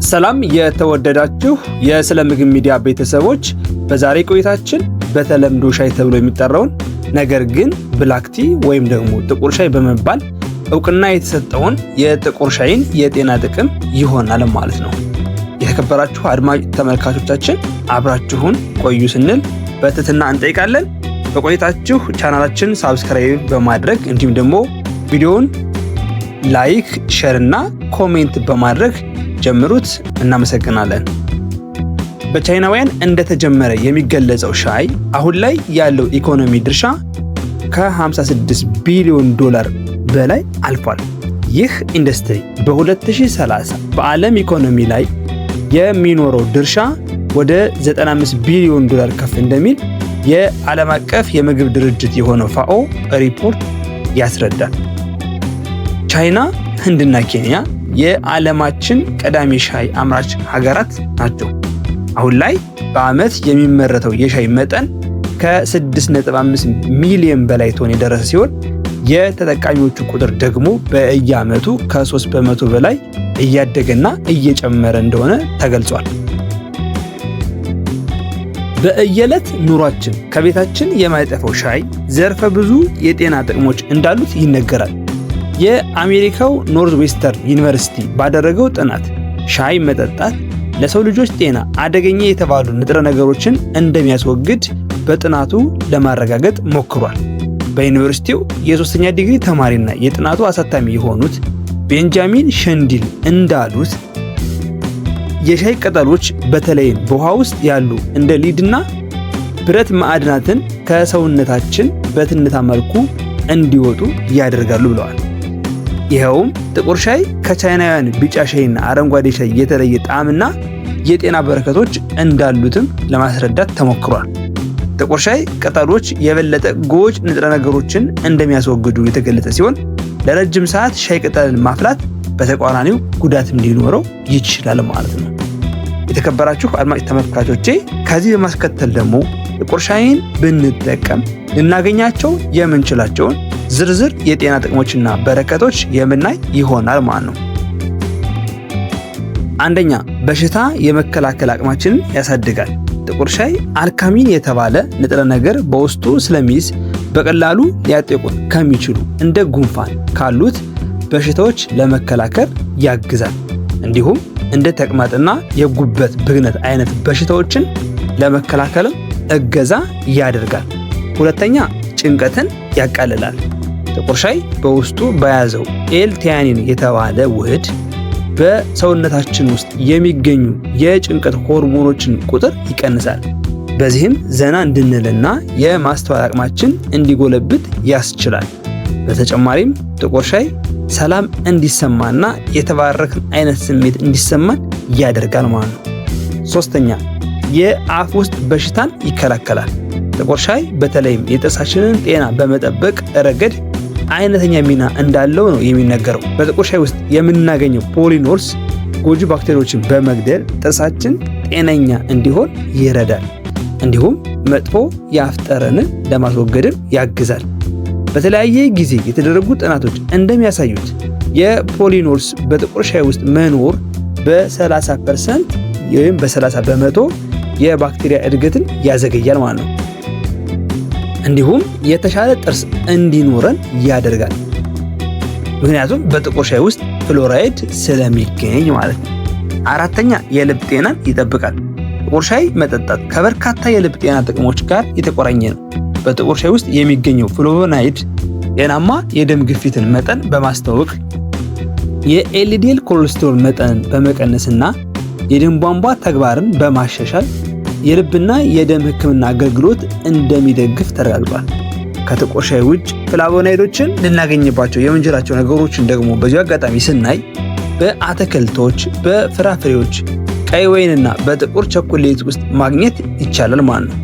ሰላም የተወደዳችሁ የስለ ምግብ ሚዲያ ቤተሰቦች፣ በዛሬ ቆይታችን በተለምዶ ሻይ ተብሎ የሚጠራውን ነገር ግን ብላክ ቲ ወይም ደግሞ ጥቁር ሻይ በመባል እውቅና የተሰጠውን የጥቁር ሻይን የጤና ጥቅም ይሆናል ማለት ነው። የተከበራችሁ አድማጭ ተመልካቾቻችን አብራችሁን ቆዩ ስንል በትህትና እንጠይቃለን። በቆይታችሁ ቻናላችን ሳብስክራይብ በማድረግ እንዲሁም ደግሞ ቪዲዮውን ላይክ፣ ሼር እና ኮሜንት በማድረግ ጀምሩት። እናመሰግናለን። በቻይናውያን እንደተጀመረ የሚገለጸው ሻይ አሁን ላይ ያለው ኢኮኖሚ ድርሻ ከ56 ቢሊዮን ዶላር በላይ አልፏል። ይህ ኢንዱስትሪ በ2030 በዓለም ኢኮኖሚ ላይ የሚኖረው ድርሻ ወደ 95 ቢሊዮን ዶላር ከፍ እንደሚል የዓለም አቀፍ የምግብ ድርጅት የሆነው ፋኦ ሪፖርት ያስረዳል። ቻይና፣ ህንድና ኬንያ የዓለማችን ቀዳሚ ሻይ አምራች ሀገራት ናቸው። አሁን ላይ በዓመት የሚመረተው የሻይ መጠን ከ6.5 ሚሊዮን በላይ ቶን የደረሰ ሲሆን የተጠቃሚዎቹ ቁጥር ደግሞ በየዓመቱ ከ3 በመቶ በላይ እያደገና እየጨመረ እንደሆነ ተገልጿል። በየዕለት ኑሯችን ከቤታችን የማይጠፋው ሻይ ዘርፈ ብዙ የጤና ጥቅሞች እንዳሉት ይነገራል። የአሜሪካው ኖርዝዌስተርን ዩኒቨርሲቲ ባደረገው ጥናት ሻይ መጠጣት ለሰው ልጆች ጤና አደገኛ የተባሉ ንጥረ ነገሮችን እንደሚያስወግድ በጥናቱ ለማረጋገጥ ሞክሯል። በዩኒቨርሲቲው የ3ኛ ዲግሪ ተማሪና የጥናቱ አሳታሚ የሆኑት ቤንጃሚን ሸንዲል እንዳሉት የሻይ ቅጠሎች በተለይም በውሃ ውስጥ ያሉ እንደ ሊድና ብረት ማዕድናትን ከሰውነታችን በትንታ መልኩ እንዲወጡ ያደርጋሉ ብለዋል። ይኸውም ጥቁር ሻይ ከቻይናውያን ቢጫ ሻይና አረንጓዴ ሻይ የተለየ ጣዕምና የጤና በረከቶች እንዳሉትም ለማስረዳት ተሞክሯል። ጥቁር ሻይ ቅጠሎች የበለጠ ጎጅ ንጥረ ነገሮችን እንደሚያስወግዱ የተገለጸ ሲሆን ለረጅም ሰዓት ሻይ ቅጠልን ማፍላት በተቃራኒው ጉዳትም ሊኖረው ይችላል ማለት ነው። የተከበራችሁ አድማጭ ተመልካቾቼ ከዚህ በማስከተል ደግሞ ጥቁር ሻይን ብንጠቀም ልናገኛቸው የምንችላቸውን ዝርዝር የጤና ጥቅሞችና በረከቶች የምናይ ይሆናል ማለት ነው። አንደኛ፣ በሽታ የመከላከል አቅማችንን ያሳድጋል። ጥቁር ሻይ አልካሚን የተባለ ንጥረ ነገር በውስጡ ስለሚይዝ በቀላሉ ሊያጠቁን ከሚችሉ እንደ ጉንፋን ካሉት በሽታዎች ለመከላከል ያግዛል። እንዲሁም እንደ ተቅማጥና የጉበት ብግነት አይነት በሽታዎችን ለመከላከልም እገዛ ያደርጋል። ሁለተኛ፣ ጭንቀትን ያቃልላል። ጥቁር ሻይ በውስጡ በያዘው ኤል-ቲያኒን የተባለ ውህድ በሰውነታችን ውስጥ የሚገኙ የጭንቀት ሆርሞኖችን ቁጥር ይቀንሳል። በዚህም ዘና እንድንልና የማስተዋል አቅማችን እንዲጎለብት ያስችላል። በተጨማሪም ጥቁር ሻይ ሰላም እንዲሰማና የተባረከ አይነት ስሜት እንዲሰማን ያደርጋል ማለት ነው። ሶስተኛ፣ የአፍ ውስጥ በሽታን ይከላከላል። ጥቁር ሻይ በተለይም የጥርሳችንን ጤና በመጠበቅ ረገድ አይነተኛ ሚና እንዳለው ነው የሚነገረው። በጥቁር ሻይ ውስጥ የምናገኘው ፖሊኖልስ ጎጂ ባክቴሪያዎችን በመግደል ጥርሳችን ጤነኛ እንዲሆን ይረዳል። እንዲሁም መጥፎ የአፍ ጠረንን ለማስወገድም ያግዛል። በተለያየ ጊዜ የተደረጉ ጥናቶች እንደሚያሳዩት የፖሊኖልስ በጥቁር ሻይ ውስጥ መኖር በ30% ወይም በ30 በመቶ የባክቴሪያ እድገትን ያዘገያል ማለት ነው። እንዲሁም የተሻለ ጥርስ እንዲኖረን ያደርጋል። ምክንያቱም በጥቁር ሻይ ውስጥ ፍሎራይድ ስለሚገኝ ማለት ነው። አራተኛ፣ የልብ ጤናን ይጠብቃል። ጥቁር ሻይ መጠጣት ከበርካታ የልብ ጤና ጥቅሞች ጋር የተቆራኘ ነው። በጥቁር ሻይ ውስጥ የሚገኘው ፍሎቮናይድ ጤናማ የደም ግፊትን መጠን በማስተዋወቅ የኤልዲኤል ኮሌስትሮል መጠንን በመቀነስና የደም ቧንቧ ተግባርን በማሻሻል የልብና የደም ሕክምና አገልግሎት እንደሚደግፍ ተረጋግጧል። ከጥቁር ሻይ ውጭ ፍላቮናይዶችን ልናገኝባቸው የምንችላቸው ነገሮችን ደግሞ በዚሁ አጋጣሚ ስናይ በአትክልቶች፣ በፍራፍሬዎች፣ ቀይ ወይንና በጥቁር ቸኮሌት ውስጥ ማግኘት ይቻላል ማለት ነው።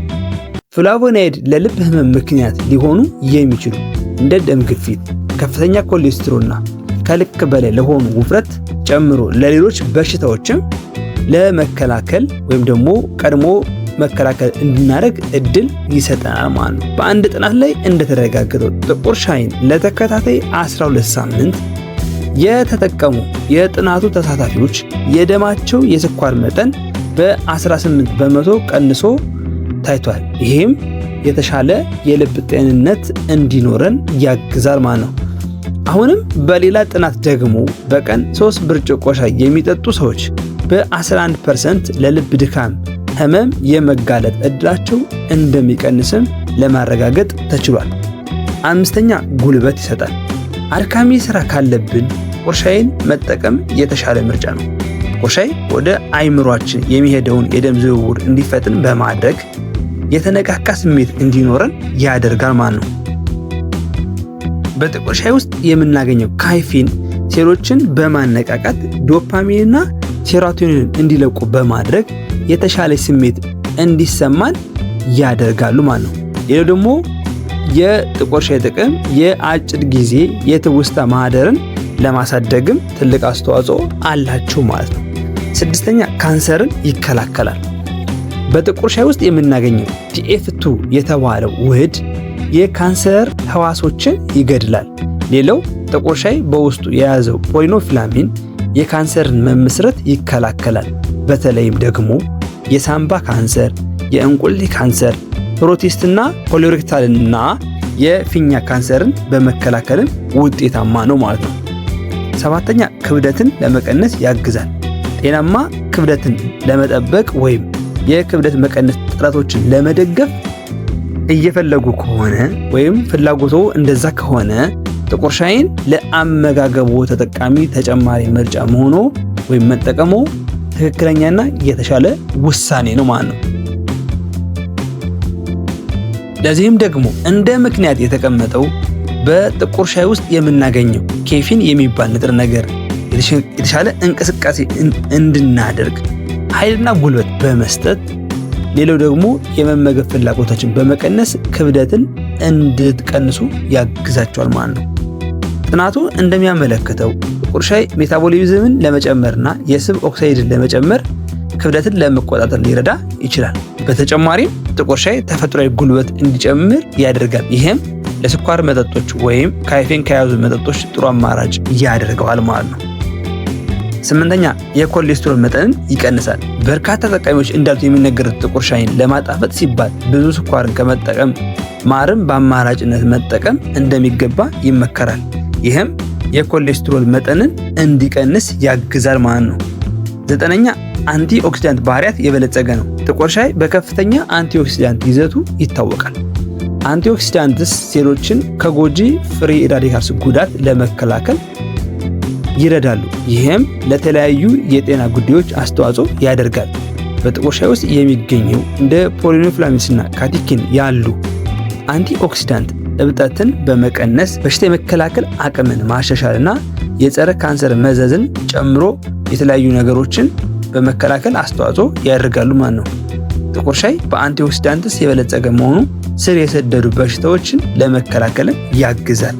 ፍላቮናይድ ለልብ ህመም ምክንያት ሊሆኑ የሚችሉ እንደ ደም ግፊት፣ ከፍተኛ ኮሌስትሮልና ከልክ በላይ ለሆኑ ውፍረት ጨምሮ ለሌሎች በሽታዎችም ለመከላከል ወይም ደግሞ ቀድሞ መከላከል እንድናደርግ እድል ይሰጠናል ማለት ነው። በአንድ ጥናት ላይ እንደተረጋገጠው ጥቁር ሻይን ለተከታታይ 12 ሳምንት የተጠቀሙ የጥናቱ ተሳታፊዎች የደማቸው የስኳር መጠን በ18 በመቶ ቀንሶ ታይቷል። ይህም የተሻለ የልብ ጤንነት እንዲኖረን ያግዛል ማለት ነው። አሁንም በሌላ ጥናት ደግሞ በቀን 3 ብርጭቆ ሻይ የሚጠጡ ሰዎች በ11% ለልብ ድካም ህመም የመጋለጥ እድላቸው እንደሚቀንስም ለማረጋገጥ ተችሏል። አምስተኛ ጉልበት ይሰጣል። አድካሚ ስራ ካለብን ጥቁር ሻይን መጠቀም የተሻለ ምርጫ ነው። ጥቁር ሻይ ወደ አይምሯችን የሚሄደውን የደም ዝውውር እንዲፈጥን በማድረግ የተነቃቃ ስሜት እንዲኖረን ያደርጋል ማለት ነው። በጥቁር ሻይ ውስጥ የምናገኘው ካይፊን ሴሎችን በማነቃቃት ዶፓሚንና ሴሮቶኒን እንዲለቁ በማድረግ የተሻለ ስሜት እንዲሰማን ያደርጋሉ ማለት ነው። ሌላው ደግሞ የጥቁር ሻይ ጥቅም የአጭር ጊዜ የትውስታ ማህደርን ለማሳደግም ትልቅ አስተዋጽኦ አላቸው ማለት ነው። ስድስተኛ ካንሰርን ይከላከላል። በጥቁር ሻይ ውስጥ የምናገኘው TF2 የተባለው ውህድ የካንሰር ህዋሶችን ይገድላል። ሌላው ጥቁር ሻይ በውስጡ የያዘው ፖሊኖፍላሚን የካንሰርን መመስረት ይከላከላል። በተለይም ደግሞ የሳምባ ካንሰር፣ የእንቁልሌ ካንሰር፣ ፕሮስቴትና ኮሎሬክታልና የፊኛ ካንሰርን በመከላከልም ውጤታማ ነው ማለት ነው። ሰባተኛ ክብደትን ለመቀነስ ያግዛል። ጤናማ ክብደትን ለመጠበቅ ወይም የክብደት መቀነስ ጥረቶችን ለመደገፍ እየፈለጉ ከሆነ ወይም ፍላጎቶ እንደዛ ከሆነ ጥቁር ሻይን ለአመጋገቡ ተጠቃሚ ተጨማሪ ምርጫ መሆኑ ወይም መጠቀሙ ትክክለኛና የተሻለ ውሳኔ ነው ማለት ነው። ለዚህም ደግሞ እንደ ምክንያት የተቀመጠው በጥቁር ሻይ ውስጥ የምናገኘው ኬፊን የሚባል ንጥረ ነገር የተሻለ እንቅስቃሴ እንድናደርግ ኃይልና ጉልበት በመስጠት ሌላው ደግሞ የመመገብ ፍላጎታችን በመቀነስ ክብደትን እንድትቀንሱ ያግዛቸዋል ማለት ነው። ጥናቱ እንደሚያመለክተው ጥቁር ሻይ ሜታቦሊዝምን ለመጨመርና የስብ ኦክሳይድን ለመጨመር ክብደትን ለመቆጣጠር ሊረዳ ይችላል። በተጨማሪም ጥቁር ሻይ ተፈጥሯዊ ጉልበት እንዲጨምር ያደርጋል። ይህም ለስኳር መጠጦች ወይም ካይፌን ከያዙ መጠጦች ጥሩ አማራጭ ያደርገዋል ማለት ነው። ስምንተኛ የኮሌስትሮል መጠንን ይቀንሳል። በርካታ ተጠቃሚዎች እንዳሉት የሚነገሩት ጥቁር ሻይን ለማጣፈጥ ሲባል ብዙ ስኳርን ከመጠቀም ማርም በአማራጭነት መጠቀም እንደሚገባ ይመከራል። ይህም የኮሌስትሮል መጠንን እንዲቀንስ ያግዛል ማለት ነው። ዘጠነኛ አንቲኦክሲዳንት ባህሪያት የበለጸገ ነው። ጥቁር ሻይ በከፍተኛ አንቲኦክሲዳንት ይዘቱ ይታወቃል። አንቲኦክሲዳንትስ ሴሎችን ከጎጂ ፍሪ ራዲካልስ ጉዳት ለመከላከል ይረዳሉ። ይህም ለተለያዩ የጤና ጉዳዮች አስተዋጽኦ ያደርጋል። በጥቁር ሻይ ውስጥ የሚገኘው እንደ ፖሊኖፍላሚንስና ካቴኪን ያሉ አንቲኦክሲዳንት እብጠትን በመቀነስ በሽታ የመከላከል አቅምን ማሻሻልና የጸረ ካንሰር መዘዝን ጨምሮ የተለያዩ ነገሮችን በመከላከል አስተዋጽኦ ያደርጋሉ ማለት ነው። ጥቁር ሻይ በአንቲኦክሲዳንትስ የበለጸገ መሆኑ ስር የሰደዱ በሽታዎችን ለመከላከል ያግዛል።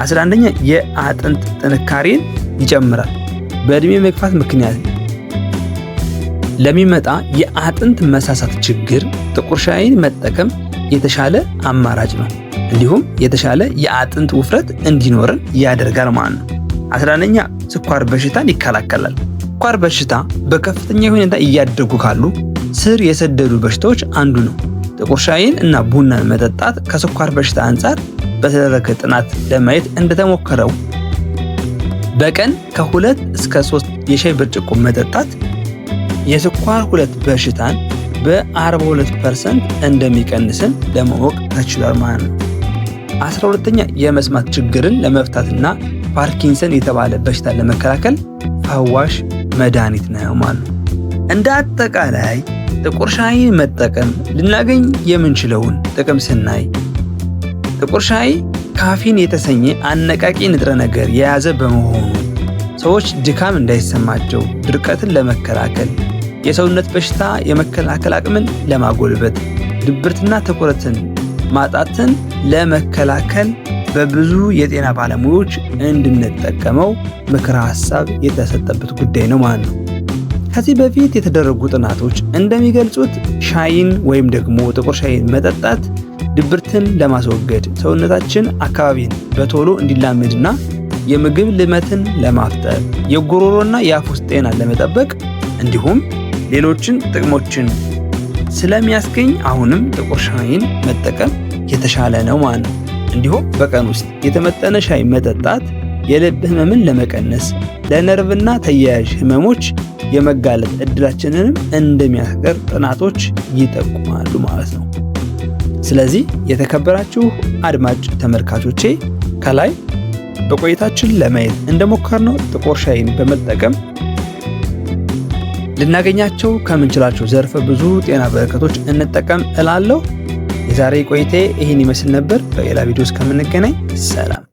11ኛ የአጥንት ጥንካሬን ይጨምራል። በእድሜ መግፋት ምክንያት ለሚመጣ የአጥንት መሳሳት ችግር ጥቁር ሻይን መጠቀም የተሻለ አማራጭ ነው። እንዲሁም የተሻለ የአጥንት ውፍረት እንዲኖረን ያደርጋል ማለት ነው። 11ኛ ስኳር በሽታን ይከላከላል። ስኳር በሽታ በከፍተኛ ሁኔታ እያደጉ ካሉ ስር የሰደዱ በሽታዎች አንዱ ነው። ጥቁር ሻይን እና ቡናን መጠጣት ከስኳር በሽታ አንጻር በተደረገ ጥናት ለማየት እንደተሞከረው በቀን ከ2 እስከ 3 የሻይ ብርጭቆ መጠጣት የስኳር 2 በሽታን በ42% እንደሚቀንስን ለማወቅ ተችሏል ማለት ነው። 12ኛ የመስማት ችግርን ለመፍታትና ፓርኪንሰን የተባለ በሽታን ለመከላከል ፈዋሽ መድኃኒት ነው ማለት ነው። እንደ አጠቃላይ ጥቁር ሻይን መጠቀም ልናገኝ የምንችለውን ጥቅም ስናይ ጥቁር ሻይ ካፊን የተሰኘ አነቃቂ ንጥረ ነገር የያዘ በመሆኑ ሰዎች ድካም እንዳይሰማቸው፣ ድርቀትን ለመከላከል፣ የሰውነት በሽታ የመከላከል አቅምን ለማጎልበት፣ ድብርትና ትኩረትን ማጣትን ለመከላከል በብዙ የጤና ባለሙያዎች እንድንጠቀመው ምክረ ሐሳብ የተሰጠበት ጉዳይ ነው ማለት ነው። ከዚህ በፊት የተደረጉ ጥናቶች እንደሚገልጹት ሻይን ወይም ደግሞ ጥቁር ሻይን መጠጣት ድብርትን ለማስወገድ፣ ሰውነታችን አካባቢን በቶሎ እንዲላመድና የምግብ ልመትን ለማፍጠር፣ የጉሮሮና የአፍ ውስጥ ጤናን ለመጠበቅ እንዲሁም ሌሎችን ጥቅሞችን ስለሚያስገኝ አሁንም ጥቁር ሻይን መጠቀም የተሻለ ነው ማለት ነው። እንዲሁም በቀን ውስጥ የተመጠነ ሻይ መጠጣት የልብ ህመምን ለመቀነስ፣ ለነርቭና ተያያዥ ህመሞች የመጋለጥ እድላችንንም እንደሚያስቀር ጥናቶች ይጠቁማሉ ማለት ነው። ስለዚህ የተከበራችሁ አድማጭ ተመልካቾቼ ከላይ በቆይታችን ለማየት እንደሞከርነው ጥቁር ሻይን በመጠቀም ልናገኛቸው ከምንችላቸው ዘርፈ ብዙ ጤና በረከቶች እንጠቀም እላለሁ። የዛሬ ቆይታዬ ይህን ይመስል ነበር። በሌላ ቪዲዮ እስከምንገናኝ ሰላም።